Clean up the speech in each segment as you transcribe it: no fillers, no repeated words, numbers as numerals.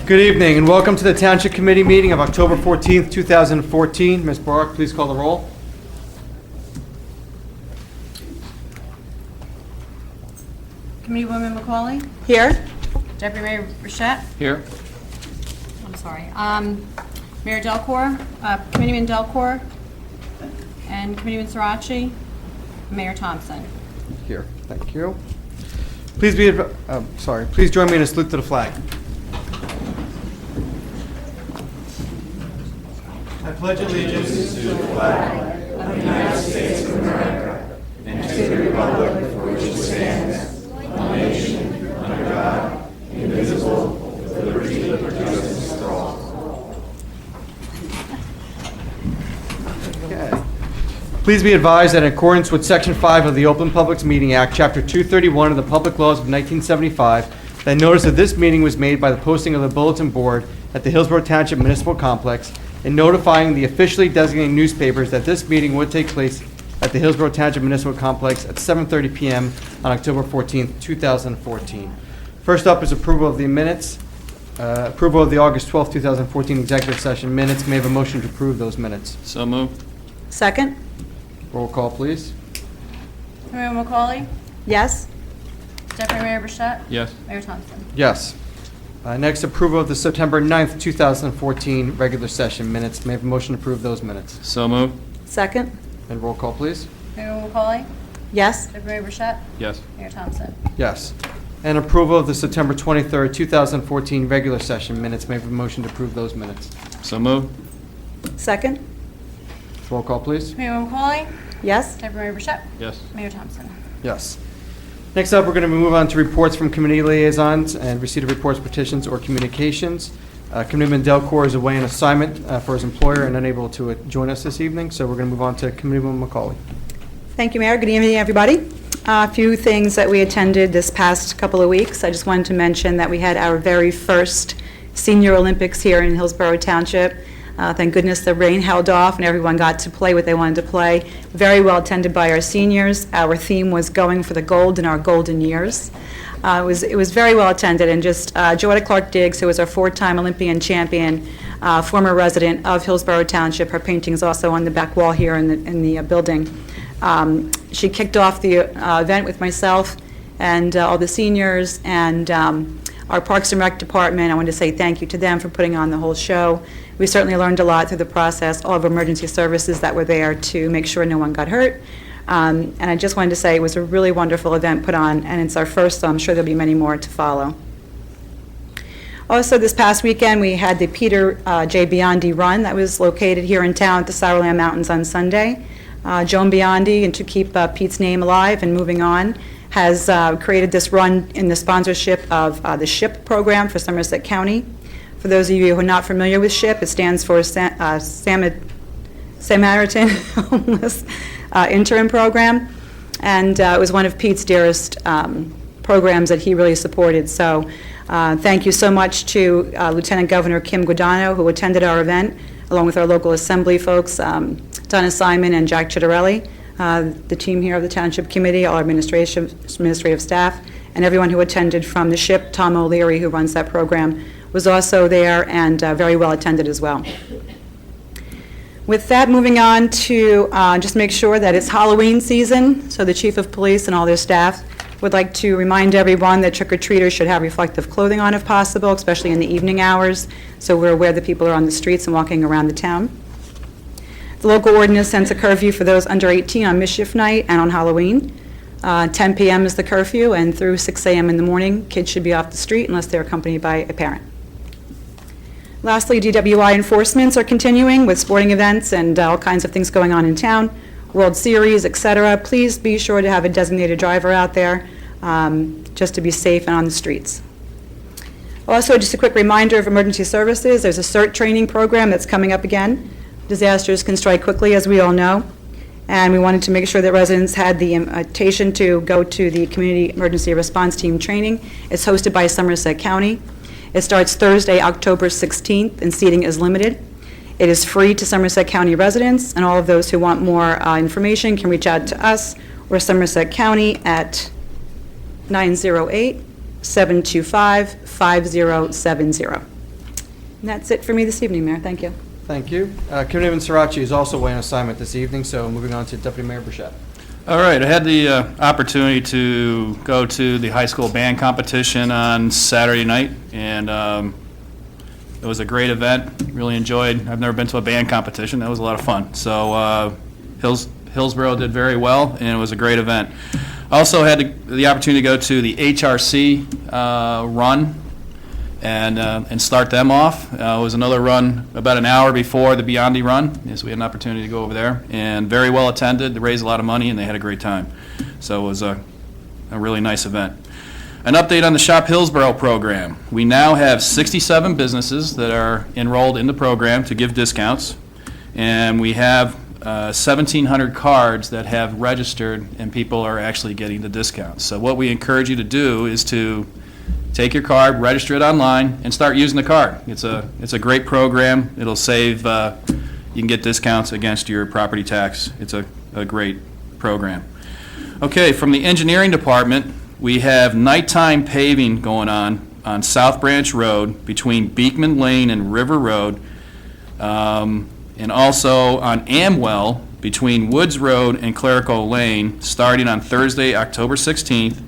Good evening and welcome to the Township Committee meeting of October 14th, 2014. Ms. Barak, please call the roll. Committeewoman McCauley? Here. Deputy Mayor Burchett? Here. I'm sorry. Mayor Delcor, Committeeman Delcor, and Committeeman Srirachi, Mayor Thompson. Here. Thank you. Please join me in a salute to the flag. I pledge allegiance to the flag of the United States of America and to the republic for which it stands, one nation, under God, indivisible, with liberty and justice for all. Okay. Please be advised that in accordance with Section 5 of the Open Public Meeting Act, Chapter 231 of the Public Laws of 1975, that notice of this meeting was made by the posting of the bulletin board at the Hillsborough Township Municipal Complex and notifying the officially designated newspapers that this meeting would take place at the Hillsborough Township Municipal Complex at 7:30 p.m. on October 14th, 2014. First up is approval of the minutes. Approval of the August 12th, 2014 executive session minutes. May I have a motion to approve those minutes? So moved. Second. Roll call, please. Committeewoman McCauley? Yes. Deputy Mayor Burchett? Yes. Mayor Thompson. Yes. Next, approval of the September 9th, 2014 regular session minutes. May I have a motion to approve those minutes? So moved. Second. And roll call, please. Committeewoman McCauley? Yes. Deputy Mayor Burchett? Yes. Mayor Thompson. Yes. And approval of the September 23rd, 2014 regular session minutes. May I have a motion to approve those minutes? So moved. Second. Roll call, please. Committeewoman McCauley? Yes. Deputy Mayor Burchett? Yes. Mayor Thompson. Yes. Next up, we're going to move on to reports from committee liaisons and receipt of reports, petitions, or communications. Committeeman Delcor is away on assignment for his employer and unable to join us this evening, so we're going to move on to Committeeman McCauley. Thank you, Mayor. Good evening, everybody. A few things that we attended this past couple of weeks. I just wanted to mention that we had our very first Senior Olympics here in Hillsborough Township. Thank goodness the rain held off and everyone got to play what they wanted to play. Very well attended by our seniors. Our theme was going for the gold in our golden years. It was very well attended, and just Joetta Clark-Diggs, who was our four-time Olympian champion, former resident of Hillsborough Township. Her painting is also on the back wall here in the building. She kicked off the event with myself and all the seniors and our Parks and Rec department. I want to say thank you to them for putting on the whole show. We certainly learned a lot through the process, all of emergency services that were there to make sure no one got hurt. And I just wanted to say it was a really wonderful event put on, and it's our first, so I'm sure there'll be many more to follow. Also, this past weekend, we had the Peter J. Biondi Run that was located here in town at the Sauerland Mountains on Sunday. Joan Biondi, and to keep Pete's name alive and moving on, has created this run in the sponsorship of the SHIP program for Somerset County. For those of you who are not familiar with SHIP, it stands for Samaritan Homeless Interim Program, and it was one of Pete's dearest programs that he really supported. So thank you so much to Lieutenant Governor Kim Guadagno, who attended our event, along with our local assembly folks, Donna Simon and Jack Chittarelli, the team here of the Township Committee, all our administrative staff, and everyone who attended from the SHIP. Tom O'Leary, who runs that program, was also there and very well attended as well. With that, moving on to just make sure that it's Halloween season, so the Chief of Police and all their staff would like to remind everyone that trick-or-treaters should have reflective clothing on if possible, especially in the evening hours, so we're aware that people are on the streets and walking around the town. The local ordinance sets a curfew for those under 18 on Mischief Night and on Halloween. 10 p.m. is the curfew, and through 6 a.m. in the morning, kids should be off the street unless they're accompanied by a parent. Lastly, DWI enforcements are continuing with sporting events and all kinds of things going on in town, World Series, etc. Please be sure to have a designated driver out there just to be safe and on the streets. Also, just a quick reminder of emergency services. There's a CERT training program that's coming up again. Disasters can strike quickly, as we all know, and we wanted to make sure that residents had the invitation to go to the Community Emergency Response Team training. It's hosted by Somerset County. It starts Thursday, October 16th, and seating is limited. It is free to Somerset County residents, and all of those who want more information can reach out to us or Somerset County at 908-725-5070. And that's it for me this evening, Mayor. Thank you. Thank you. Committeeman Sirachi is also away on assignment this evening, so moving on to Deputy Mayor Burchett. All right, I had the opportunity to go to the high school band competition on Saturday night, and it was a great event. Really enjoyed. I've never been to a band competition. That was a lot of fun. So Hillsborough did very well, and it was a great event. Also had the opportunity to go to the HRC run and start them off. It was another run about an hour before the Biondi run, so we had an opportunity to go over there, and very well attended. They raised a lot of money, and they had a great time. So it was a really nice event. An update on the Shop Hillsborough program. We now have 67 businesses that are enrolled in the program to give discounts, and we have 1,700 cards that have registered, and people are actually getting the discounts. So what we encourage you to do is to take your card, register it online, and start using the card. It's a great program. It'll save, you can get discounts against your property tax. It's a great program. Okay, from the engineering department, we have nighttime paving going on South Branch Road between Beekman Lane and River Road, and also on Amwell between Woods Road and Clerical Lane, starting on Thursday, October 16th,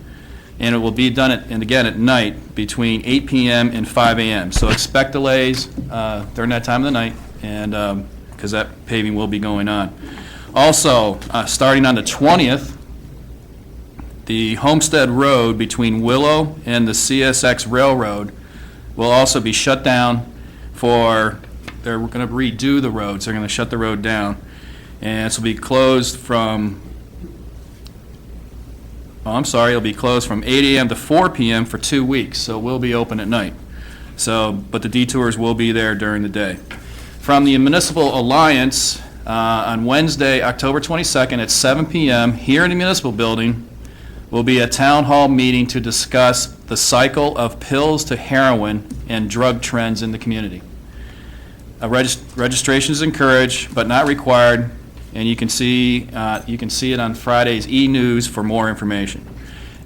and it will be done again at night between 8 p.m. and 5 a.m. So expect delays during that time of the night, and because that paving will be going on. Also, starting on the 20th, the Homestead Road between Willow and the CSX Railroad will also be shut down they're going to redo the roads. They're going to shut the road down. And it'll be closed from, it'll be closed from 8 a.m. to 4 p.m. for 2 weeks. So we'll be open at night. But the detours will be there during the day. From the Municipal Alliance, on Wednesday, October 22nd at 7 p.m. here in the Municipal Building, will be a town hall meeting to discuss the cycle of pills to heroin and drug trends in the community. Registration is encouraged but not required, and you can see it on Friday's e-news for more information.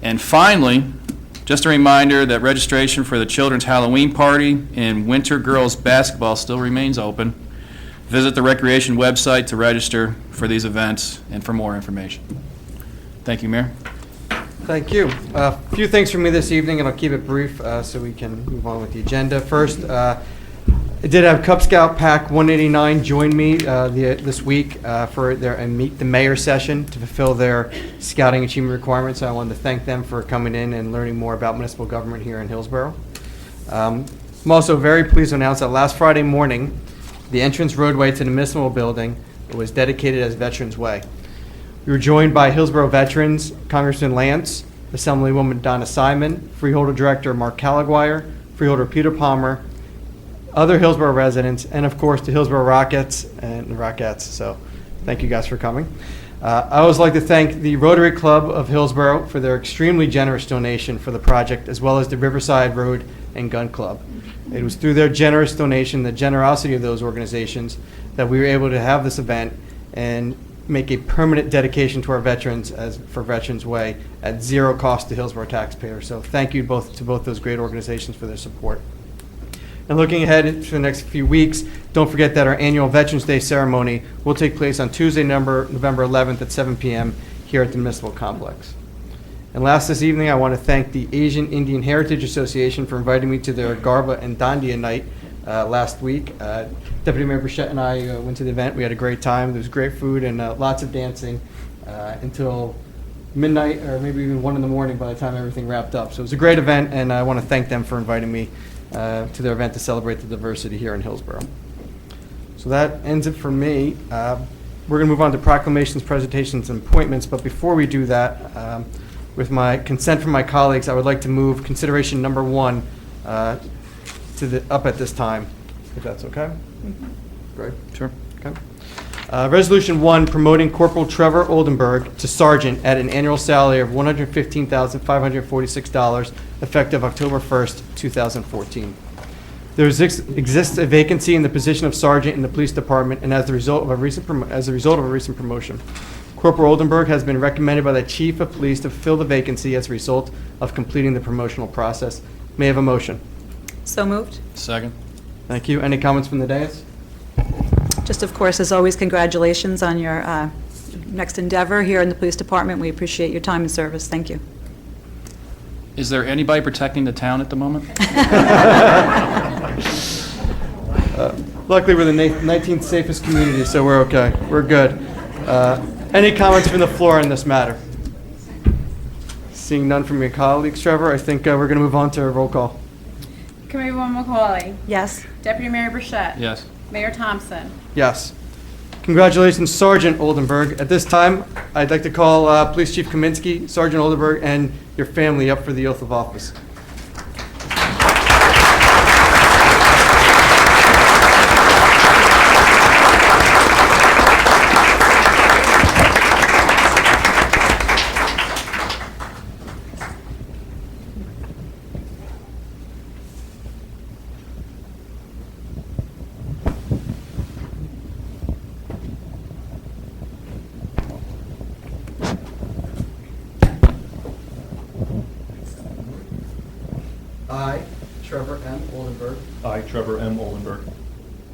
And finally, just a reminder that registration for the Children's Halloween Party and Winter Girls Basketball still remains open. Visit the Recreation website to register for these events and for more information. Thank you, Mayor. Thank you. A few things from me this evening, and I'll keep it brief so we can move on with the agenda. First, I did have Cub Scout Pack 189 join me this week for their Meet the Mayor session to fulfill their scouting achievement requirements. So I wanted to thank them for coming in and learning more about municipal government here in Hillsborough. I'm also very pleased to announce that last Friday morning, the entrance roadway to the municipal building was dedicated as Veterans Way. We were joined by Hillsborough veterans, Congressman Lance, Assemblywoman Donna Simon, Freeholder Director Mark Calaguire, Freeholder Peter Palmer, other Hillsborough residents, and of course the Hillsborough Rockets and Rockettes. So thank you guys for coming. I always like to thank the Rotary Club of Hillsborough for their extremely generous donation for the project, as well as the Riverside Road and Gun Club. It was through their generous donation, the generosity of those organizations, that we were able to have this event and make a permanent dedication to our veterans for Veterans Way at zero cost to Hillsborough taxpayers. So thank you to both those great organizations for their support. And looking ahead to the next few weeks, don't forget that our annual Veterans Day ceremony will take place on Tuesday, November 11th at 7 p.m. here at the Municipal Complex. And last this evening, I want to thank the Asian Indian Heritage Association for inviting me to their Garba and Dandiya night last week. Deputy Mayor Burchett and I went to the event. We had a great time. There was great food and lots of dancing until midnight or maybe even 1 in the morning by the time everything wrapped up. So it was a great event, and I want to thank them for inviting me to their event to celebrate the diversity here in Hillsborough. So that ends it for me. We're going to move on to proclamations, presentations, and appointments, but before we do that, with my consent from my colleagues, I would like to move consideration number 1 up at this time, if that's okay. Greg? Sure. Okay. Resolution 1, promoting Corporal Trevor Oldenburg to sergeant at an annual salary of $115,546, effective October 1st, 2014. There exists a vacancy in the position of sergeant in the police department, and as a result of a recent promotion, Corporal Oldenburg has been recommended by the chief of police to fill the vacancy as a result of completing the promotional process. May I have a motion? So moved. Second. Thank you. Any comments from the dais? Just, of course, as always, congratulations on your next endeavor here in the police department. We appreciate your time and service. Thank you. Is there anybody protecting the town at the moment? Luckily, we're the 19th safest community, so we're okay. We're good. Any comments from the floor on this matter? Seeing none from your colleagues, Trevor, I think we're going to move on to a roll call. Committeewoman McCauley. Yes. Deputy Mayor Burchett. Yes. Mayor Thompson. Yes. Congratulations, Sergeant Oldenburg. At this time, I'd like to call Police Chief Kaminsky, Sergeant Oldenburg, and your family up for the oath of office. I, Trevor M. Oldenburg, I, Trevor M. Oldenburg,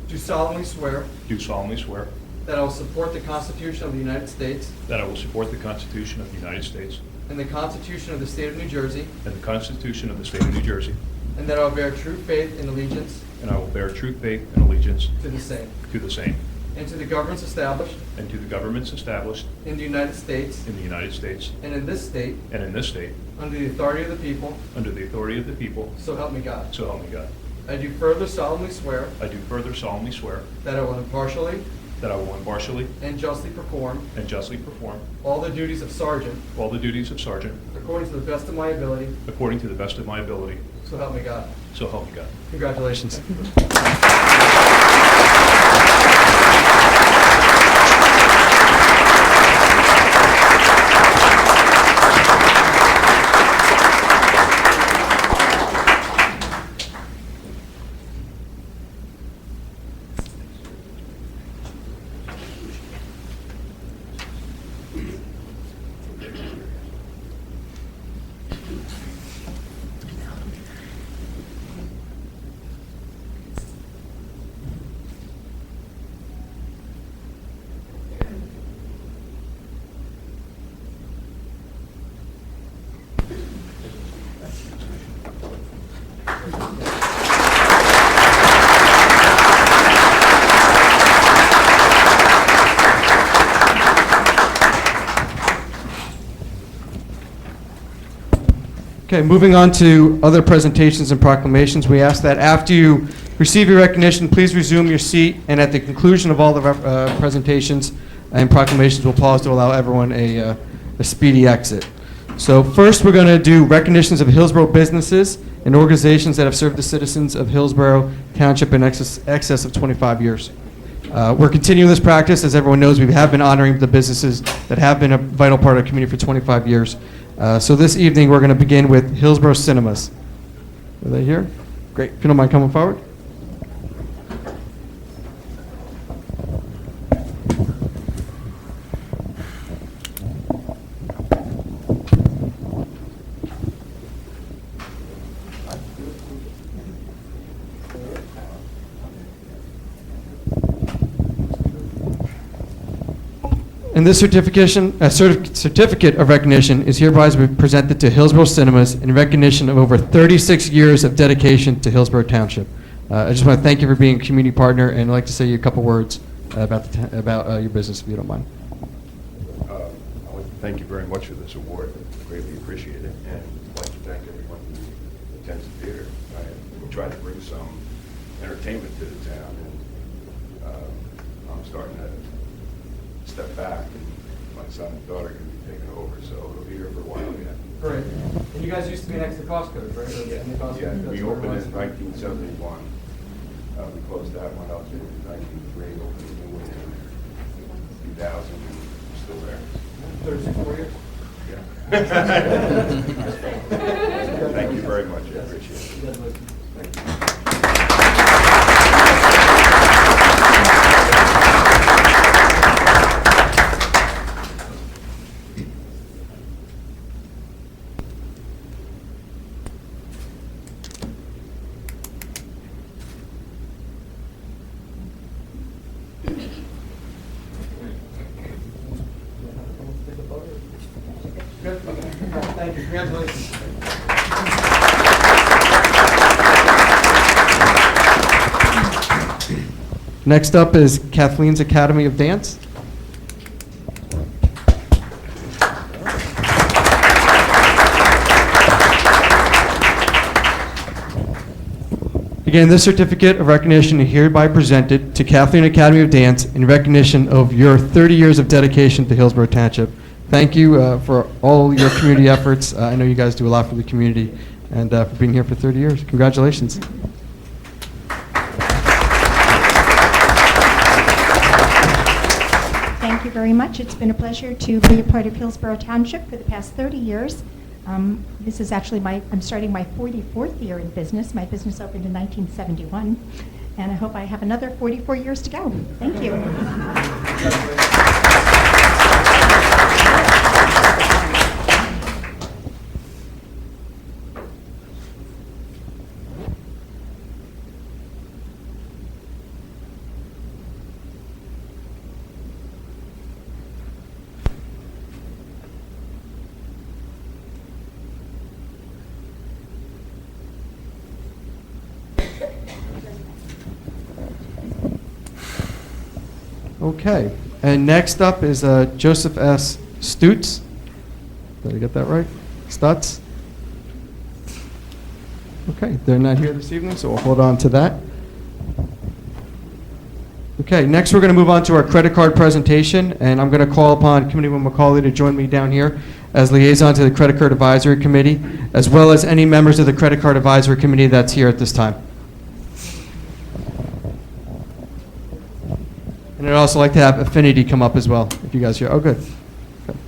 do solemnly swear do solemnly swear that I will support the Constitution of the United States that I will support the Constitution of the United States and the Constitution of the State of New Jersey, and the Constitution of the State of New Jersey, and that I will bear true faith and allegiance and I will bear true faith and allegiance to the same, to the same, and to the governments established and to the governments established in the United States in the United States and in this state, and in this state, under the authority of the people, under the authority of the people, so help me God. so help me God. I do further solemnly swear I do further solemnly swear that I will impartially that I will impartially and justly perform and justly perform all the duties of sergeant all the duties of sergeant according to the best of my ability, according to the best of my ability, so help me God. so help me God. Congratulations. Okay, moving on to other presentations and proclamations, we ask that after you receive your recognition, please resume your seat, and at the conclusion of all the presentations and proclamations, we'll pause to allow everyone a speedy exit. So first, we're going to do recognitions of Hillsborough businesses and organizations that have served the citizens of Hillsborough Township in excess of 25 years. We're continuing this practice. As everyone knows, we have been honoring the businesses that have been a vital part of the community for 25 years. So this evening, we're going to begin with Hillsborough Cinemas. Are they here? Great. If you don't mind coming forward. And this certificate of recognition is hereby presented to Hillsborough Cinemas in recognition of over 36 years of dedication to Hillsborough Township. I just want to thank you for being a community partner, and I'd like to say a couple words about your business, if you don't mind. I'd like to thank you very much for this award. I greatly appreciate it, and I'd like to thank everyone who attends the theater. We try to bring some entertainment to the town, and I'm starting to step back, and my son and daughter are going to be taking over, so it'll be here for a while yet. Great. And you guys used to be next to Costco's, right? Yeah, we opened in 1971. We closed that one up in 1993, opened a new one in 2000, and we're still there. 36 more years? Yeah. Thank you very much. I appreciate it. Congratulations. Thank you. Congratulations. Next up is Kathleen's Academy of Dance. Again, this certificate of recognition is hereby presented to Kathleen Academy of Dance in recognition of your 30 years of dedication to Hillsborough Township. Thank you for all your community efforts. I know you guys do a lot for the community, and for being here for 30 years. Congratulations. Thank you very much. It's been a pleasure to be a part of Hillsborough Township for the past 30 years. This is actually I'm starting my 44th year in business. My business opened in 1971, and I hope I have another 44 years to go. Thank you. Okay, and next up is Joseph S. Stutz. Did I get that right? Stutz? Okay, they're not here this evening, so we'll hold on to that. Okay, next we're going to move on to our credit card presentation, and I'm going to call upon Committeewoman McCauley to join me down here as liaison to the Credit Card Advisory Committee, as well as any members of the Credit Card Advisory Committee that's here at this time. And I'd also like to have Affinity come up as well, if you guys are here. Oh, good. Okay.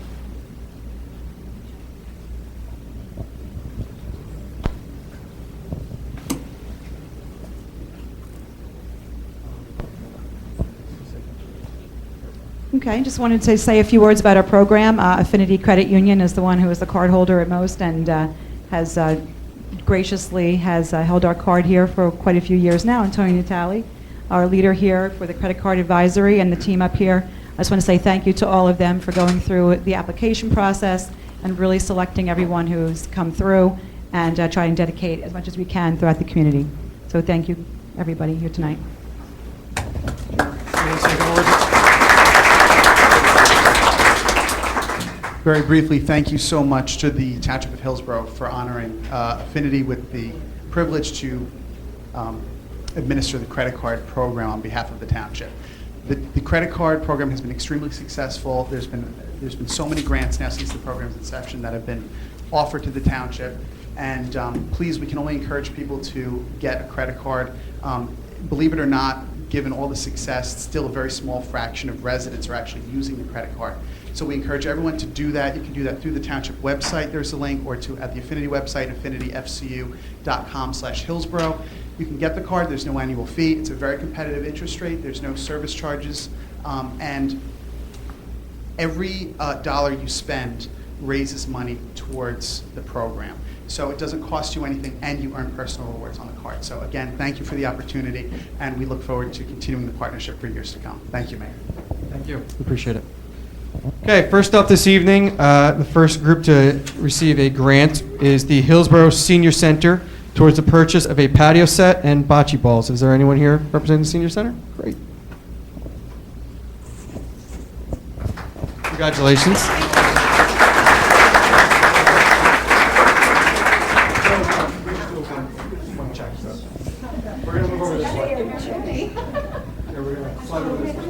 Okay, just wanted to say a few words about our program. Affinity Credit Union is the one who is the card holder at most and has graciously held our card here for quite a few years now. And Tony Natale, our leader here for the Credit Card Advisory, and the team up here. I just want to say thank you to all of them for going through the application process and really selecting everyone who's come through and try and dedicate as much as we can throughout the community. So thank you, everybody here tonight. Very briefly, thank you so much to the Township of Hillsborough for honoring Affinity with the privilege to administer the credit card program on behalf of the township. The credit card program has been extremely successful. There's been so many grants now since the program's inception that have been offered to the township. And please, we can only encourage people to get a credit card. Believe it or not, given all the success, still a very small fraction of residents are actually using the credit card. So we encourage everyone to do that. You can do that through the township website. There's a link, or at the Affinity website, affinityfcu.com/Hillsborough. You can get the card. There's no annual fee. It's a very competitive interest rate. There's no service charges. And every dollar you spend raises money towards the program. So it doesn't cost you anything, and you earn personal rewards on the card. So again, thank you for the opportunity, and we look forward to continuing the partnership for years to come. Thank you, Mayor. Thank you. Appreciate it. Okay, first up this evening, the first group to receive a grant is the Hillsborough Senior Center towards the purchase of a patio set and bocce balls. Is there anyone here representing the Senior Center? Great. Congratulations. We're going to move over this way. Yeah, we're going to slide over this way.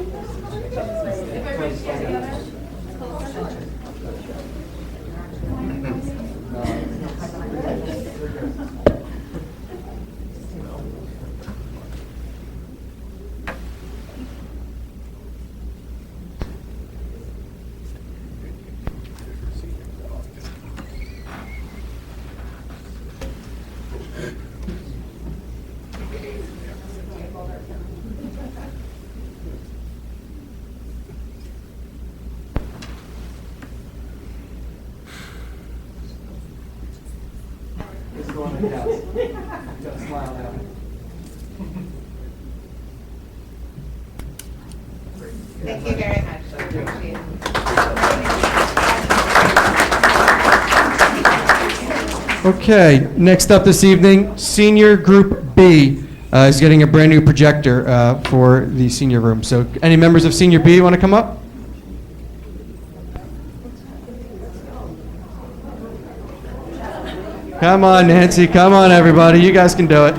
This is the one that counts. You gotta smile now. Thank you very much. I appreciate it. Okay, next up this evening, Senior Group B is getting a brand-new projector for the senior room. So any members of Senior B want to come up? Come on, Nancy. Come on, everybody. You guys can do it.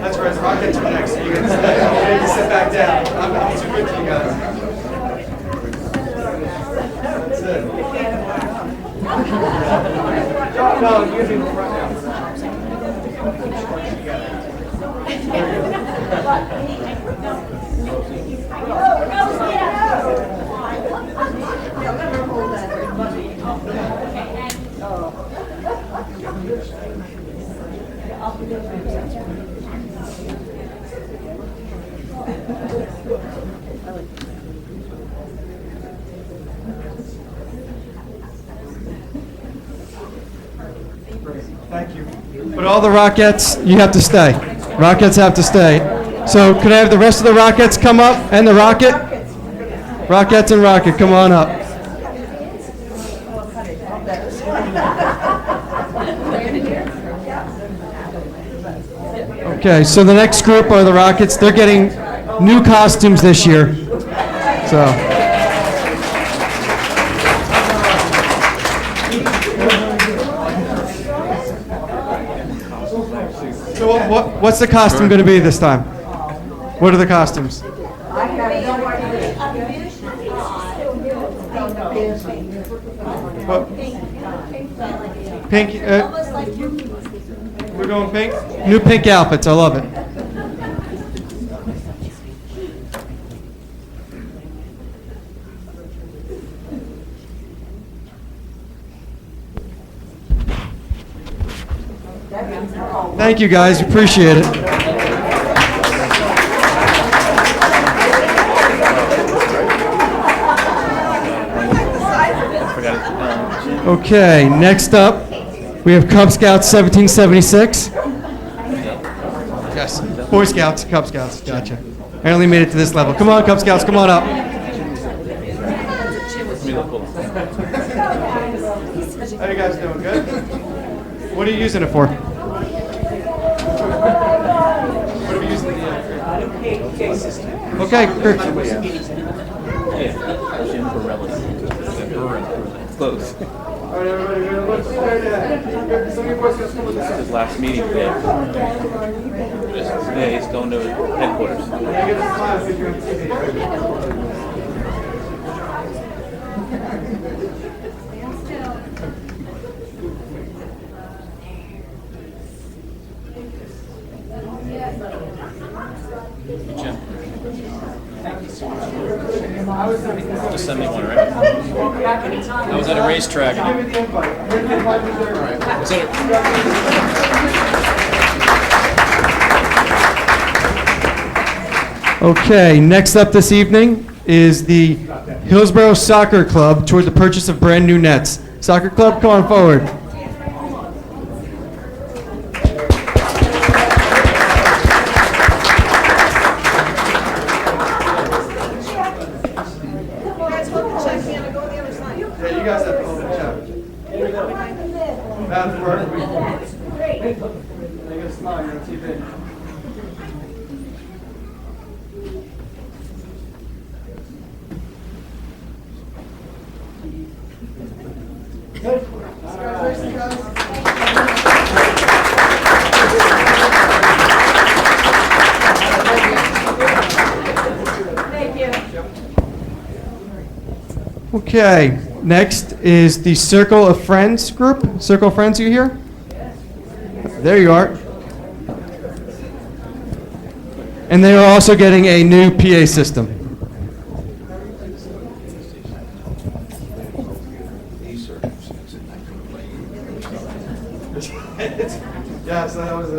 That's right. Rockets are next. So you can sit back down. I'm too good for you guys. That's it. No, you can be in the front now. Thank you. But all the Rockettes, you have to stay. Rockettes have to stay. So could I have the rest of the Rockettes come up and the Rocket? Rockettes and Rocket, come on up. Okay, so the next group are the Rockets. They're getting new costumes this year. So. So what's the costume going to be this time? What are the costumes? Pink. We're going pink? New pink outfits. I love it. Thank you, guys. Appreciate it. Okay, next up, we have Cub Scouts 1776. Yes, Boy Scouts, Cub Scouts, gotcha. I only made it to this level. Come on, Cub Scouts, come on up. How you guys doing? Good? What are you using it for? What are you using it for? Okay, great. Close. All right, everybody, let's start some of you boys come with His last meeting today. Yeah, he's going to headquarters. Jim. Just send me one, right? I was at a racetrack. Was it Okay, next up this evening is the Hillsborough Soccer Club toward the purchase of brand new nets. Soccer Club, come on forward. Yeah, you guys have to hold the check. That's work. Great. They get a smile, you're on TV. Okay, next is the Circle of Friends group. Circle of Friends, you here? There you are. And they are also getting a new PA system. Yeah, so that was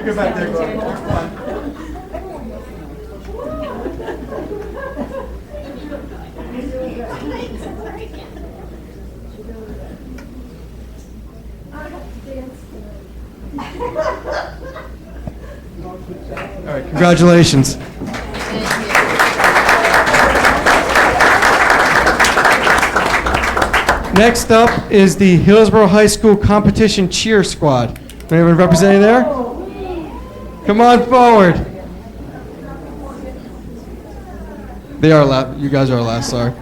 Go back there, Gordon. Come on. All right, congratulations. Next up is the Hillsborough High School Competition Cheer Squad. Anyone representing there? Come on forward. They are last. You guys are last, sorry.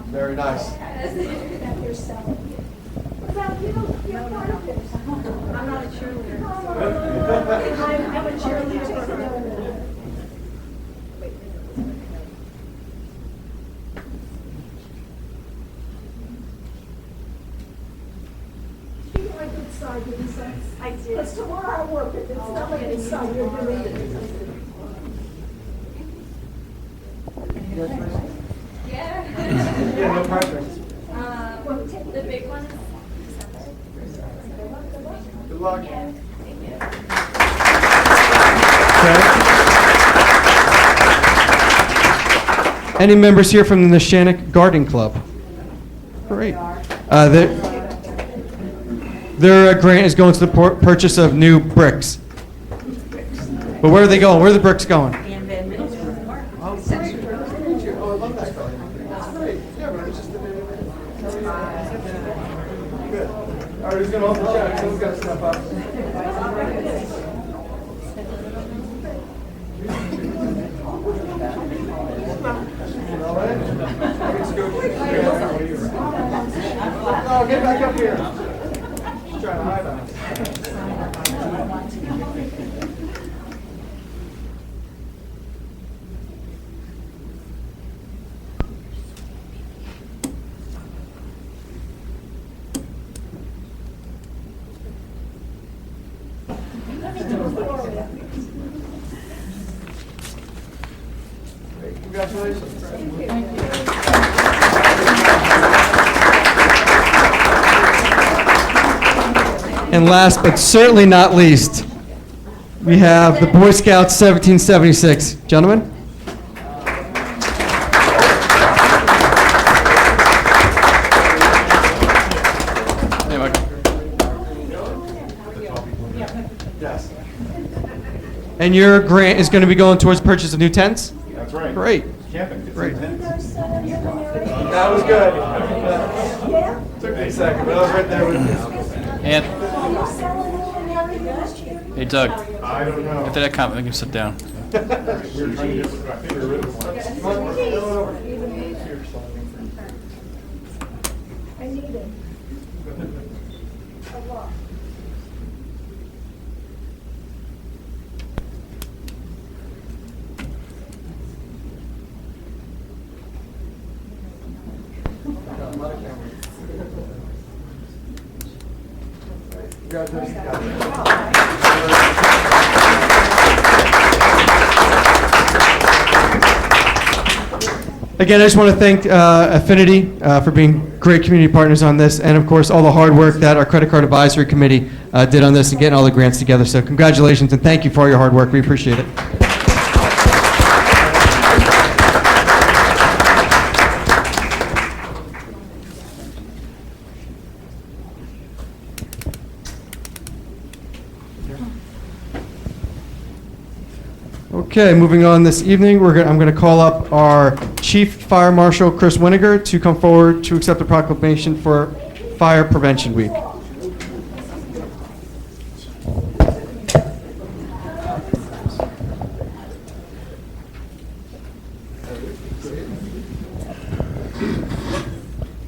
Very nice. Because tomorrow I work, if it's not like it's Sunday, you're doing it. Yeah, no pressure. The big one is Good luck. Okay. Any members here from the Neshannock Garden Club? Great. Their grant is going to the purchase of new bricks. But where are they going? Where are the bricks going? All right, who's going to open the check? Someone's got to step up. No, get back up here. Just trying to hide us. Congratulations. Thank you. And last but certainly not least, we have the Boy Scouts 1776. Gentlemen? Hey, Mike. Yes. And your grant is going to be going towards purchase of new tents? That's right. Great. Camping. Great. That was good. Took me a second, but I was right there with you. And, hey Doug, I don't know. after that comment, we can sit down. We were trying to do it, I think we were really I need it. A lot. Again, I just want to thank Affinity for being great community partners on this, and of course, all the hard work that our Credit Card Advisory Committee did on this and getting all the grants together. So congratulations, and thank you for all your hard work. We appreciate it. Okay, moving on this evening, I'm going to call up our Chief Fire Marshal, Chris Winiger, to come forward to accept the proclamation for Fire Prevention Week.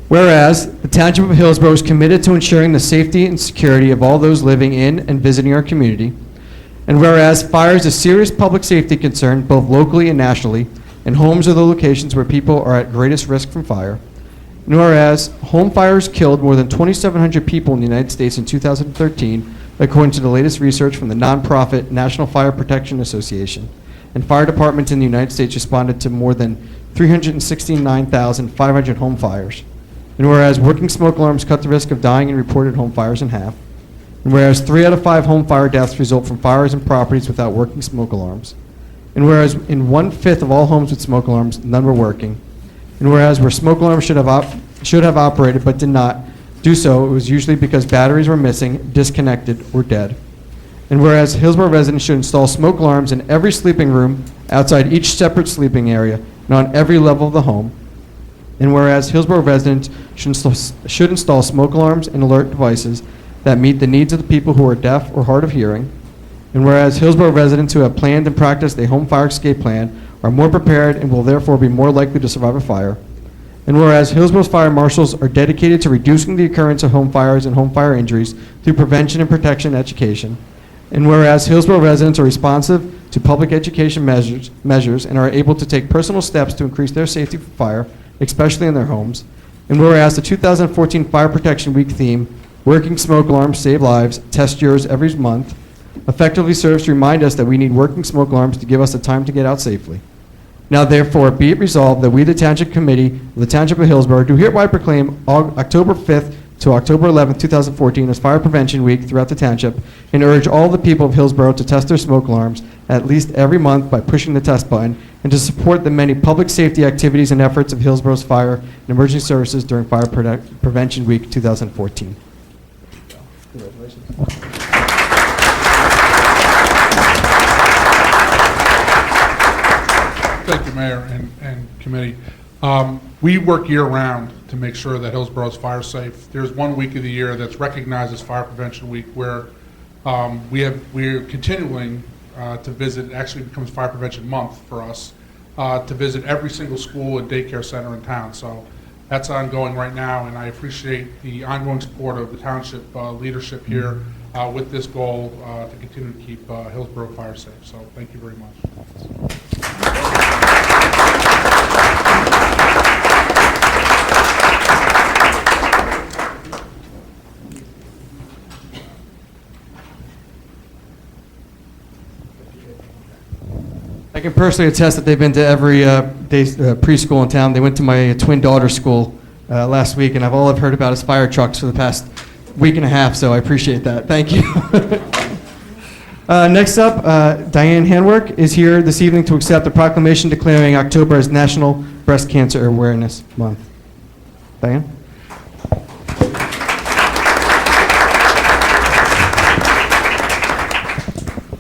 Whereas, the Township of Hillsborough is committed to ensuring the safety and security of all those living in and visiting our community. And whereas fire is a serious public safety concern, both locally and nationally, and homes are the locations where people are at greatest risk from fire. And whereas home fires killed more than 2,700 people in the United States in 2013, according to the latest research from the nonprofit National Fire Protection Association. and fire departments in the United States responded to more than 369,500 home fires. And whereas working smoke alarms cut the risk of dying in reported home fires in half, and whereas 3 out of 5 home fire deaths result from fires in properties without working smoke alarms, and whereas in 1/5 of all homes with smoke alarms, none were working, and whereas where smoke alarms should have operated but did not do so, it was usually because batteries were missing, disconnected, or dead. And whereas Hillsborough residents should install smoke alarms in every sleeping room, outside each separate sleeping area, and on every level of the home. And whereas Hillsborough residents should install smoke alarms and alert devices that meet the needs of the people who are deaf or hard of hearing. And whereas Hillsborough residents who have planned and practiced a home fire escape plan are more prepared and will therefore be more likely to survive a fire. And whereas Hillsborough's fire marshals are dedicated to reducing the occurrence of home fires and home fire injuries through prevention and protection education. And whereas Hillsborough residents are responsive to public education measures and are able to take personal steps to increase their safety from fire, especially in their homes. And whereas the 2014 Fire Protection Week theme, Working Smoke Alarms Save Lives, Test Yours Every Month, effectively serves to remind us that we need working smoke alarms to give us the time to get out safely. Now therefore, be it resolved that we, the Township Committee of the Township of Hillsborough, do hereby proclaim October 5th to October 11th, 2014 as Fire Prevention Week throughout the Township, and urge all the people of Hillsborough to test their smoke alarms at least every month by pushing the test button, and to support the many public safety activities and efforts of Hillsborough's fire and emergency services during Fire Prevention Week 2014. Thank you, Mayor and committee. We work year-round to make sure that Hillsborough is fire safe. There's one week of the year that's recognized as Fire Prevention Week where we're continuing to visit. It actually becomes Fire Prevention Month for us, to visit every single school and daycare center in town. So that's ongoing right now, and I appreciate the ongoing support of the township leadership here with this goal to continue to keep Hillsborough fire safe. So thank you very much. I can personally attest that they've been to every preschool in town. They went to my twin daughter's school last week, and all I've heard about is fire trucks for the past week and a half, so I appreciate that. Thank you. Next up, Diane Handwork is here this evening to accept the proclamation declaring October as National Breast Cancer Awareness Month. Diane?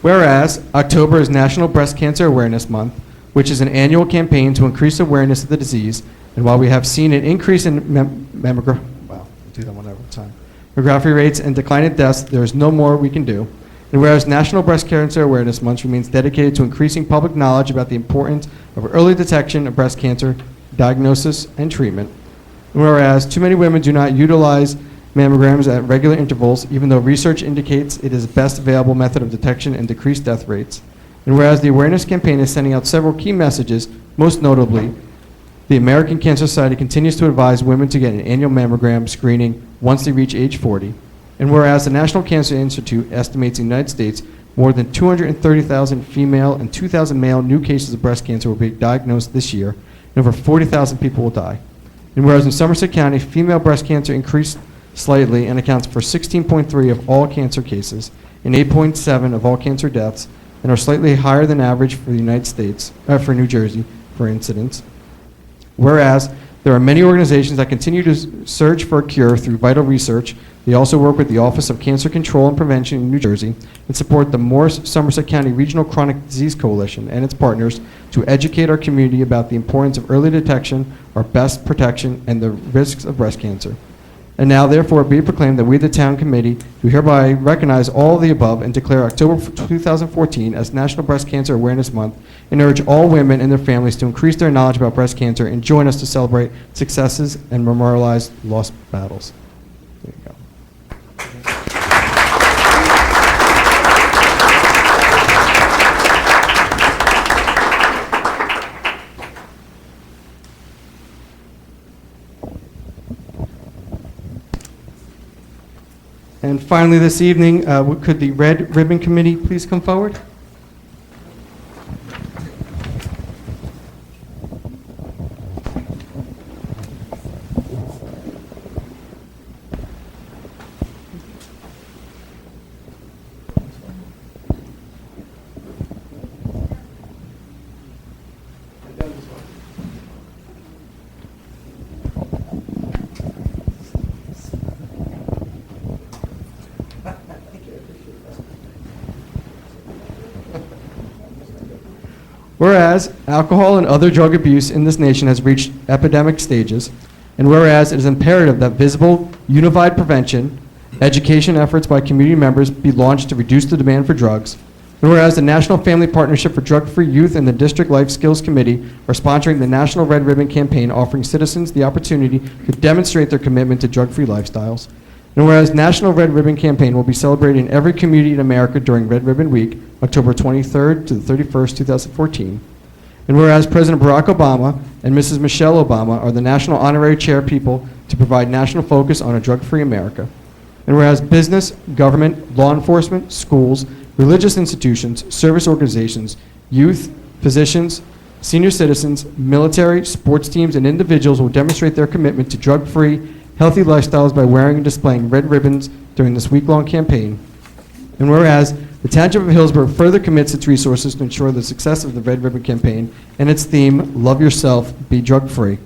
Whereas October is National Breast Cancer Awareness Month, which is an annual campaign to increase awareness of the disease, and while we have seen an increase in mammography rates and decline in deaths, there is no more we can do. And whereas National Breast Cancer Awareness Month remains dedicated to increasing public knowledge about the importance of early detection of breast cancer, diagnosis, and treatment. And whereas too many women do not utilize mammograms at regular intervals, even though research indicates it is the best available method of detection and decreased death rates. And whereas the awareness campaign is sending out several key messages, most notably, the American Cancer Society continues to advise women to get an annual mammogram screening once they reach age 40. And whereas the National Cancer Institute estimates in the United States more than 230,000 female and 2,000 male new cases of breast cancer will be diagnosed this year, and over 40,000 people will die. And whereas in Somerset County, female breast cancer increased slightly and accounts for 16.3% of all cancer cases and 8.7% of all cancer deaths, and are slightly higher than average for the United States, for New Jersey, for incidence. Whereas there are many organizations that continue to search for a cure through vital research. They also work with the Office of Cancer Control and Prevention in New Jersey and support the Morris Somerset County Regional Chronic Disease Coalition and its partners to educate our community about the importance of early detection, our best protection, and the risks of breast cancer. And now, therefore, be it proclaimed that we, the Town Committee, do hereby recognize all of the above and declare October 2014 as National Breast Cancer Awareness Month, and urge all women and their families to increase their knowledge about breast cancer and join us to celebrate successes and memorialize lost battles. There you go. And finally this evening, could the Red Ribbon Committee please come forward? Whereas alcohol and other drug abuse in this nation has reached epidemic stages, and whereas it is imperative that visible, unified prevention, education efforts by community members be launched to reduce the demand for drugs, and whereas the National Family Partnership for Drug-Free Youth and the District Life Skills Committee are sponsoring the National Red Ribbon Campaign, offering citizens the opportunity to demonstrate their commitment to drug-free lifestyles. And whereas National Red Ribbon Campaign will be celebrated in every community in America during Red Ribbon Week, October 23rd to the 31st, 2014. And whereas President Barack Obama and Mrs. Michelle Obama are the national honorary chair people to provide national focus on a drug-free America. And whereas business, government, law enforcement, schools, religious institutions, service organizations, youth, physicians, senior citizens, military, sports teams, and individuals will demonstrate their commitment to drug-free, healthy lifestyles by wearing and displaying red ribbons during this week-long campaign. And whereas the Township of Hillsborough further commits its resources to ensure the success of the Red Ribbon Campaign and its theme, Love Yourself, Be Drug-Free.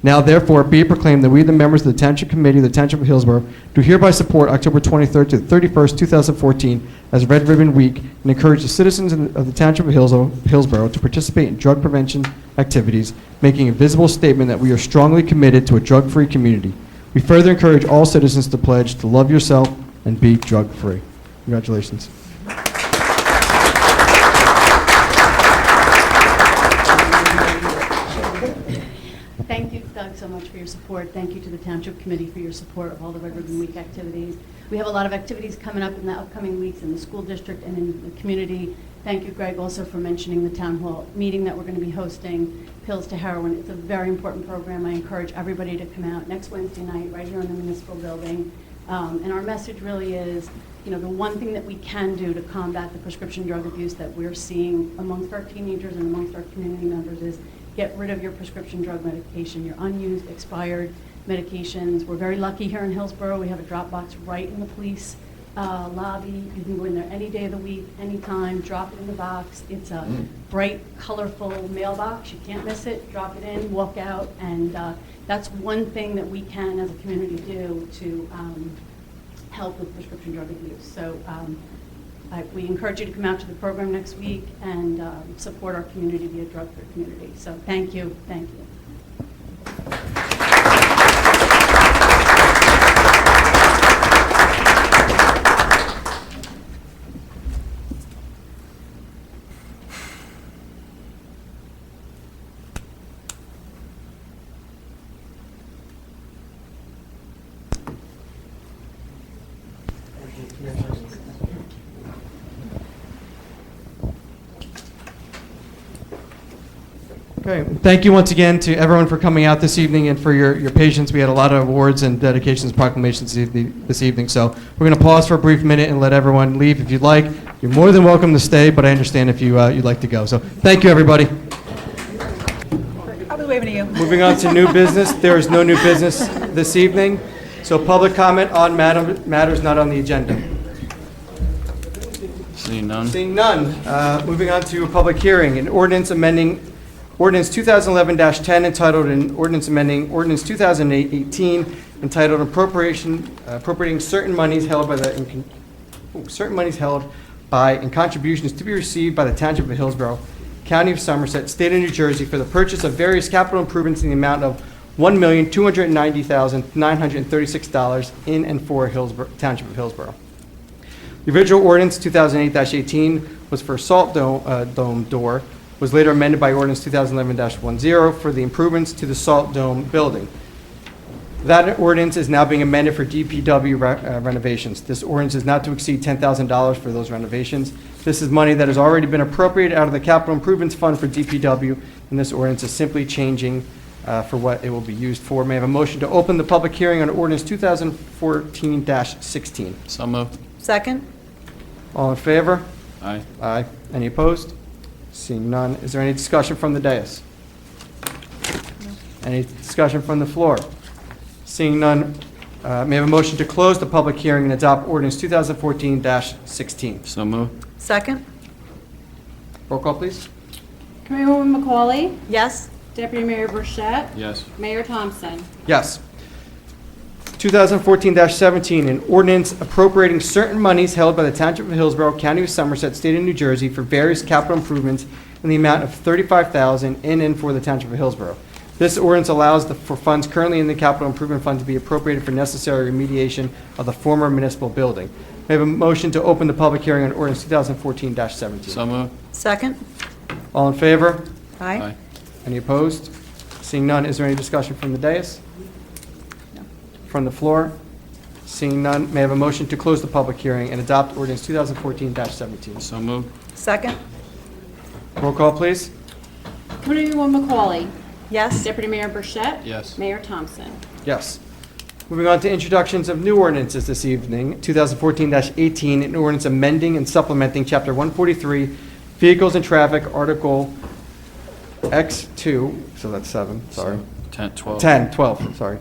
Now, therefore, be it proclaimed that we, the members of the Township Committee of the Township of Hillsborough, do hereby support October 23rd to the 31st, 2014 as Red Ribbon Week and encourage the citizens of the Township of Hillsborough to participate in drug prevention activities, making a visible statement that we are strongly committed to a drug-free community. We further encourage all citizens to pledge to love yourself and be drug-free. Congratulations. Thank you, Doug, so much for your support. Thank you to the Township Committee for your support of all the Red Ribbon Week activities. We have a lot of activities coming up in the upcoming weeks in the school district and in the community. Thank you, Greg, also for mentioning the town hall meeting that we're going to be hosting, Pills to Heroin. It's a very important program. I encourage everybody to come out next Wednesday night right here in the municipal building. And our message really is, you know, the one thing that we can do to combat the prescription drug abuse that we're seeing amongst our teenagers and amongst our community members is get rid of your prescription drug medication, your unused, expired medications. We're very lucky here in Hillsborough. We have a drop box right in the police lobby. You can go in there any day of the week, anytime, drop it in the box. It's a bright, colorful mailbox. You can't miss it. Drop it in, walk out, and that's one thing that we can as a community do to help with prescription drug abuse. So we encourage you to come out to the program next week and support our community, be a drug-free community. So thank you, thank you. Okay, thank you once again to everyone for coming out this evening and for your patience. We had a lot of awards and dedications, proclamations this evening, so we're going to pause for a brief minute and let everyone leave if you'd like. You're more than welcome to stay, but I understand if you'd like to go. So thank you, everybody. I was waving at you. Moving on to new business. There is no new business this evening, so public comment on matters not on the agenda. Seeing none? Seeing none, moving on to a public hearing, an ordinance amending Ordinance 2011-10 entitled an ordinance amending Ordinance 2018 entitled appropriating certain monies held by and contributions to be received by the Township of Hillsborough, County of Somerset, State of New Jersey for the purchase of various capital improvements in the amount of $1,290,936 in and for Township of Hillsborough. The original ordinance 2008-18 was for a salt dome door, was later amended by ordinance 2011-10 for the improvements to the Salt Dome building. That ordinance is now being amended for DPW renovations. This ordinance is not to exceed $10,000 for those renovations. This is money that has already been appropriated out of the Capital Improvements Fund for DPW, and this ordinance is simply changing for what it will be used for. May I have a motion to open the public hearing on ordinance 2014-16? So moved. Second? All in favor? Aye. Aye. Any opposed? Seeing none, is there any discussion from the dais? Any discussion from the floor? Seeing none, may I have a motion to close the public hearing and adopt ordinance 2014-16? So moved. Second? Roll call, please. Committeewoman McCauley, Yes? Deputy Mayor Burchett, Yes. Mayor Thompson. Yes. 2014-17, an ordinance appropriating certain monies held by the Township of Hillsborough, County of Somerset, State of New Jersey for various capital improvements in the amount of $35,000 in and for the Township of Hillsborough. This ordinance allows for funds currently in the capital improvement fund to be appropriated for necessary remediation of the former municipal building. May I have a motion to open the public hearing on ordinance 2014-17? So moved. Second? All in favor? Aye. Any opposed? Seeing none, is there any discussion from the dais? From the floor? Seeing none, may I have a motion to close the public hearing and adopt ordinance 2014-17? So moved. Second? Roll call, please. Committeewoman McCauley. Yes? Deputy Mayor Burchett. Yes. Mayor Thompson. Yes. Moving on to introductions of new ordinances this evening, 2014-18, an ordinance amending and supplementing Chapter 143, Vehicles and Traffic, Article X2, so that's 7, sorry. 10, 12. 10, 12, sorry.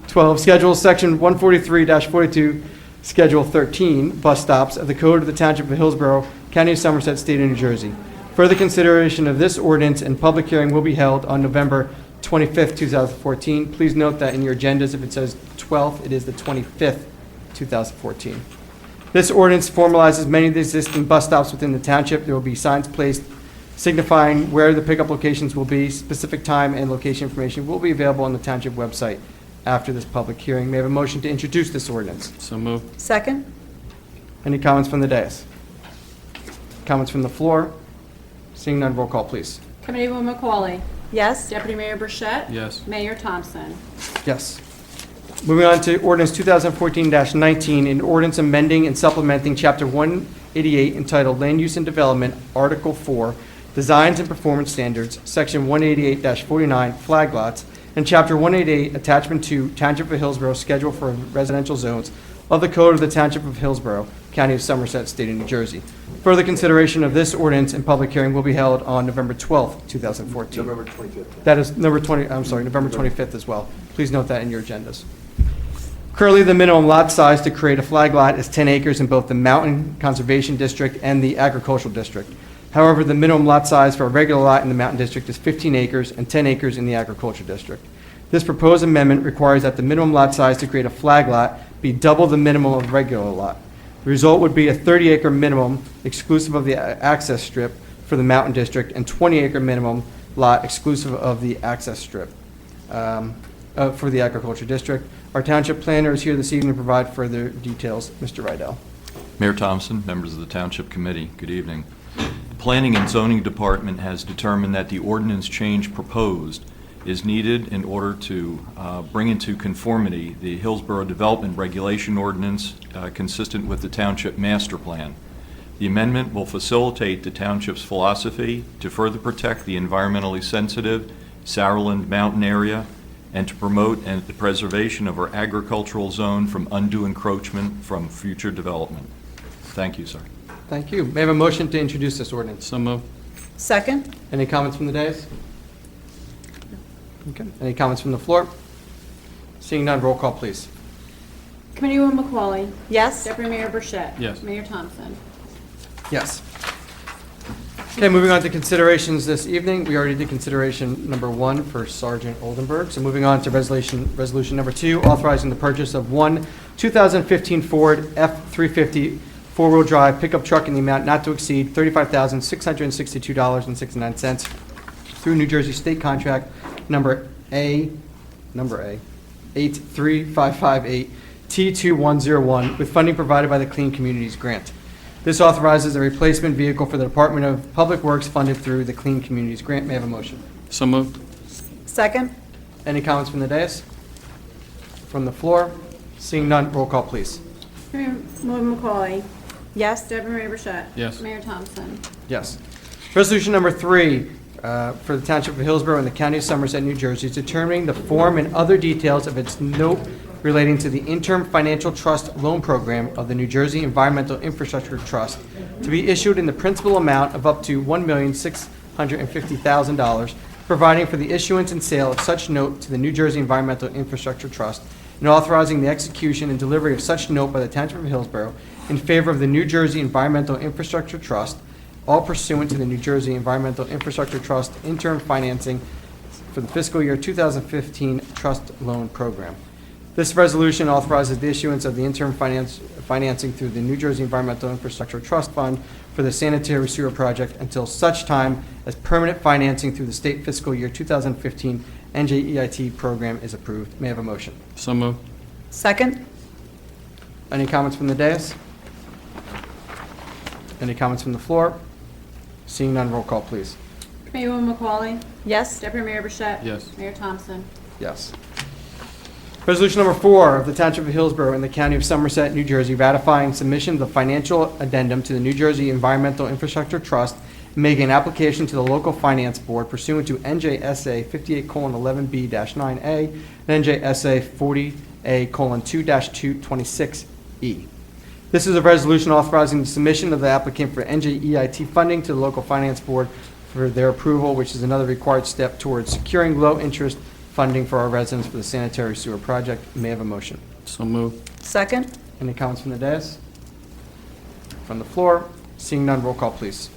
12, Schedule Section 143-42, Schedule 13, Bus Stops of the Code of the Township of Hillsborough, County of Somerset, State of New Jersey. Further consideration of this ordinance and public hearing will be held on November 25th, 2014. Please note that in your agendas, if it says 12th, it is the 25th, 2014. This ordinance formalizes many of the existing bus stops within the township. There will be signs placed signifying where the pickup locations will be. Specific time and location information will be available on the township website after this public hearing. May I have a motion to introduce this ordinance? So moved. Second? Any comments from the dais? Comments from the floor? Seeing none, roll call, please. Committeewoman McCauley. Yes? Deputy Mayor Burchett. Yes. Mayor Thompson. Yes. Moving on to ordinance 2014-19, an ordinance amending and supplementing Chapter 188 entitled Land Use and Development, Article 4, Designs and Performance Standards, Section 188-49, Flag Lots, and Chapter 188, Attachment 2, Township of Hillsborough, Schedule for Residential Zones of the Code of the Township of Hillsborough, County of Somerset, State of New Jersey. Further consideration of this ordinance and public hearing will be held on November 12th, 2014. November 25th. That is November 25th as well. Please note that in your agendas. Currently, the minimum lot size to create a flag lot is 10 acres in both the Mountain Conservation District and the Agricultural District. However, the minimum lot size for a regular lot in the Mountain District is 15 acres and 10 acres in the Agricultural District. This proposed amendment requires that the minimum lot size to create a flag lot be double the minimum of a regular lot. The result would be a 30-acre minimum exclusive of the access strip for the Mountain District and 20-acre minimum lot exclusive of the access strip for the Agriculture District. Our township planner is here this evening to provide further details. Mr. Rydell. Mayor Thompson, members of the Township Committee, good evening. The Planning and Zoning Department has determined that the ordinance change proposed is needed in order to bring into conformity the Hillsborough Development Regulation Ordinance consistent with the Township Master Plan. The amendment will facilitate the Township's philosophy to further protect the environmentally sensitive Sauerland Mountain area and to promote the preservation of our agricultural zone from undue encroachment from future development. Thank you, sir. Thank you. May I have a motion to introduce this ordinance? So moved. Second? Any comments from the dais? Okay. Any comments from the floor? Seeing none, roll call, please. Committeewoman McCauley. Yes? Deputy Mayor Burchett. Yes. Mayor Thompson. Yes. Okay, moving on to considerations this evening. We already did consideration number 1 for Sergeant Oldenburg. So moving on to resolution number 2, authorizing the purchase of one 2015 Ford F-350 four-wheel drive pickup truck in the amount not to exceed $35,662.69 through New Jersey State Contract number A 83558 T2101 with funding provided by the Clean Communities Grant. This authorizes a replacement vehicle for the Department of Public Works funded through the Clean Communities Grant. May I have a motion? So moved. Second? Any comments from the dais? From the floor? Seeing none, roll call, please. Committeewoman McCauley. Yes? Deputy Mayor Burchett. Yes. Mayor Thompson. Yes. Resolution number 3 for the Township of Hillsborough and the County of Somerset, New Jersey, is determining the form and other details of its note relating to the interim financial trust loan program of the New Jersey Environmental Infrastructure Trust to be issued in the principal amount of up to $1,650,000, providing for the issuance and sale of such note to the New Jersey Environmental Infrastructure Trust, and authorizing the execution and delivery of such note by the Township of Hillsborough in favor of the New Jersey Environmental Infrastructure Trust, all pursuant to the New Jersey Environmental Infrastructure Trust interim financing for the fiscal year 2015 trust loan program. This resolution authorizes the issuance of the interim financing through the New Jersey Environmental Infrastructure Trust Fund for the sanitary sewer project until such time as permanent financing through the state fiscal year 2015 NJEIT program is approved. May I have a motion? So moved. Second? Any comments from the dais? Any comments from the floor? Seeing none, roll call, please. Committeewoman McCauley? Yes? Deputy Mayor Burchett? Yes. Mayor Thompson? Yes. Resolution number 4 of the Township of Hillsborough in the County of Somerset, New Jersey, ratifying submission of the financial addendum to the New Jersey Environmental Infrastructure Trust, and making an application to the local finance board pursuant to NJSA 58:11B-9A and NJSA 40A:2-226E. This is a resolution authorizing the submission of the applicant for NJEIT funding to the local finance board for their approval, which is another required step towards securing low-interest funding for our residents for the sanitary sewer project. May I have a motion? So moved. Second? Any comments from the dais? From the floor? Seeing none, roll call, please.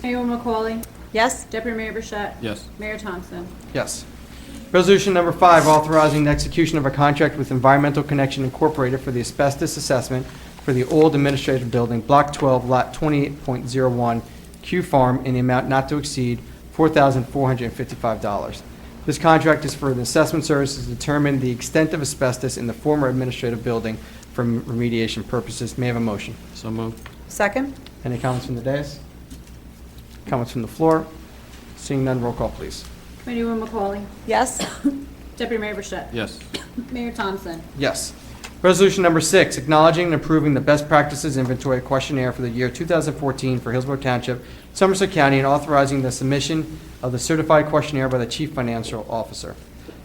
Committeewoman McCauley? Yes? Deputy Mayor Burchett? Yes. Mayor Thompson? Yes. Resolution number 5, authorizing the execution of a contract with Environmental Connection Incorporated for the asbestos assessment for the old administrative building, Block 12, Lot 28.01, Q Farm, in the amount not to exceed $4,455. This contract is for the assessment services to determine the extent of asbestos in the former administrative building for remediation purposes. May I have a motion? So moved. Second? Any comments from the dais? Comments from the floor? Seeing none, roll call, please. Committeewoman McCauley? Yes? Deputy Mayor Burchett? Yes. Mayor Thompson? Yes. Resolution number 6, acknowledging and approving the best practices inventory questionnaire for the year 2014 for Hillsborough Township, Somerset County, and authorizing the submission of the certified questionnaire by the Chief Financial Officer.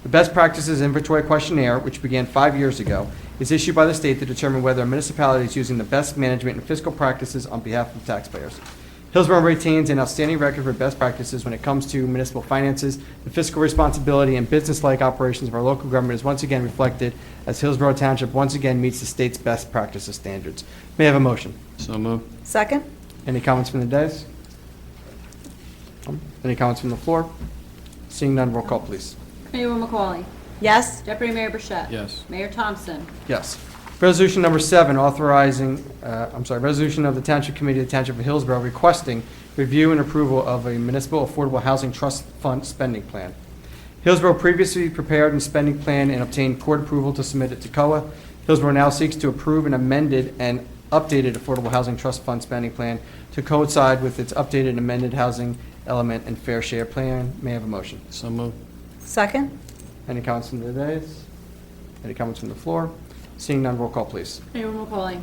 The best practices inventory questionnaire, which began 5 years ago, is issued by the state to determine whether a municipality is using the best management and fiscal practices on behalf of taxpayers. Hillsborough retains an outstanding record for best practices when it comes to municipal finances. The fiscal responsibility and business-like operations of our local government is once again reflected as Hillsborough Township once again meets the state's best practices standards. May I have a motion? So moved. Second? Any comments from the dais? Any comments from the floor? Seeing none, roll call, please. Committeewoman McCauley? Yes? Deputy Mayor Burchett? Yes. Mayor Thompson? Yes. Resolution number 7, resolution of the Township Committee of the Township of Hillsborough requesting review and approval of a municipal affordable housing trust fund spending plan. Hillsborough previously prepared a spending plan and obtained court approval to submit it to COA. Hillsborough now seeks to approve an amended and updated affordable housing trust fund spending plan to coincide with its updated and amended housing element and fair share plan. May I have a motion? So moved. Second? Any comments from the dais? Any comments from the floor? Seeing none, roll call, please. Committeewoman McCauley?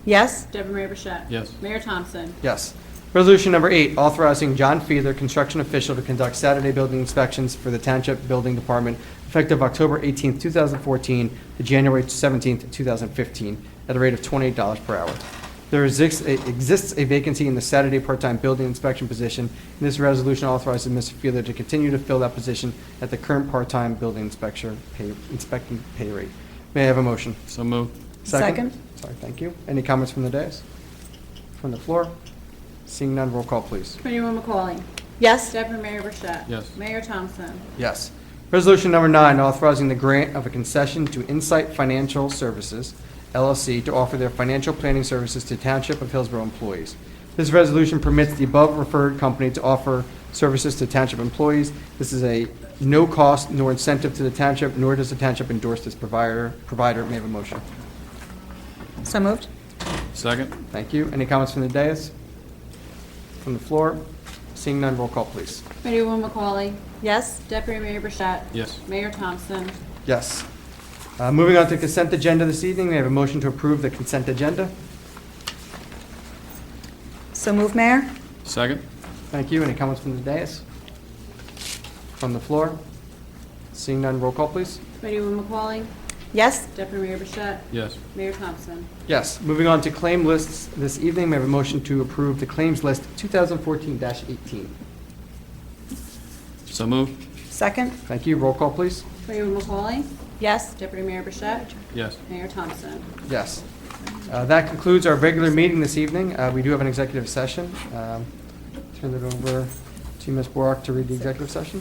Yes? Deputy Mayor Burchett? Yes. Mayor Thompson? Yes. Resolution number 8, authorizing John Feather, construction official, to conduct Saturday building inspections for the Township Building Department effective October 18, 2014 to January 17, 2015, at a rate of $28 per hour. There exists a vacancy in the Saturday part-time building inspection position, and this resolution authorizes Mr. Feather to continue to fill that position at the current part-time building inspecting pay rate. May I have a motion? So moved. Second. Sorry, thank you. Any comments from the dais? From the floor? Seeing none, roll call, please. Committeewoman McCauley? Yes? Deputy Mayor Burchett? Yes. Mayor Thompson? Yes. Resolution number 9, authorizing the grant of a concession to Insight Financial Services, LLC, to offer their financial planning services to Township of Hillsborough employees. This resolution permits the above referred company to offer services to Township employees. This is a no cost nor incentive to the Township, nor does the Township endorse this provider. May I have a motion? So moved? Second. Thank you. Any comments from the dais? From the floor? Seeing none, roll call, please. Committeewoman McCauley? Yes? Deputy Mayor Burchett? Yes. Mayor Thompson? Yes. Moving on to consent agenda this evening, we have a motion to approve the consent agenda. So moved, Mayor? Second. Thank you. Any comments from the dais? From the floor? Seeing none, roll call, please. Committeewoman McCauley? Yes? Deputy Mayor Burchett? Yes. Mayor Thompson? Yes. Moving on to claim lists this evening, we have a motion to approve the claims list 2014-18. So moved. Second? Thank you. Roll call, please. Committeewoman McCauley? Yes? Deputy Mayor Burchett? Yes. Mayor Thompson? Yes. That concludes our regular meeting this evening. We do have an executive session. Turn it over to Ms. Bork to read the executive session.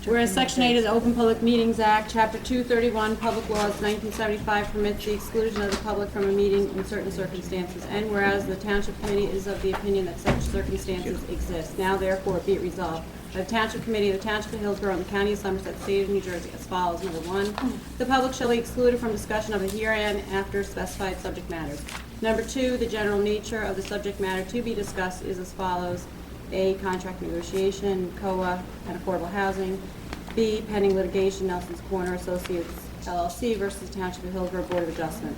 Whereas Section 8 of the Open Public Meetings Act, Chapter 231, Public Laws 1975 permits the exclusion of the public from a meeting in certain circumstances, and whereas the Township Committee is of the opinion that such circumstances exist, now therefore be it resolved by the Township Committee of the Township of Hillsborough and the County of Somerset, State of New Jersey, as follows. Number 1, the public shall be excluded from discussion of the herein after specified subject matters. Number 2, the general nature of the subject matter to be discussed is as follows. A, contract negotiation, COA, and affordable housing. B, pending litigation, Nelson's Corner Associates LLC versus Township of Hillsborough Board of Adjustment.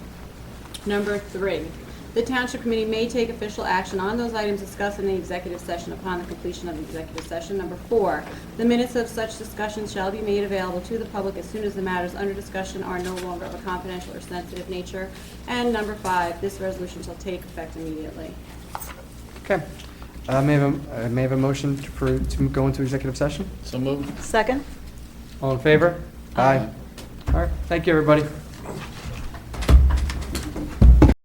Number 3, the Township Committee may take official action on those items discussed in the executive session upon the completion of the executive session. Number 4, the minutes of such discussions shall be made available to the public as soon as the matters under discussion are no longer of a confidential or sensitive nature. And number 5, this resolution shall take effect immediately. Okay. May I have a motion to go into executive session? So moved. Second? All in favor? Aye. All right, thank you, everybody.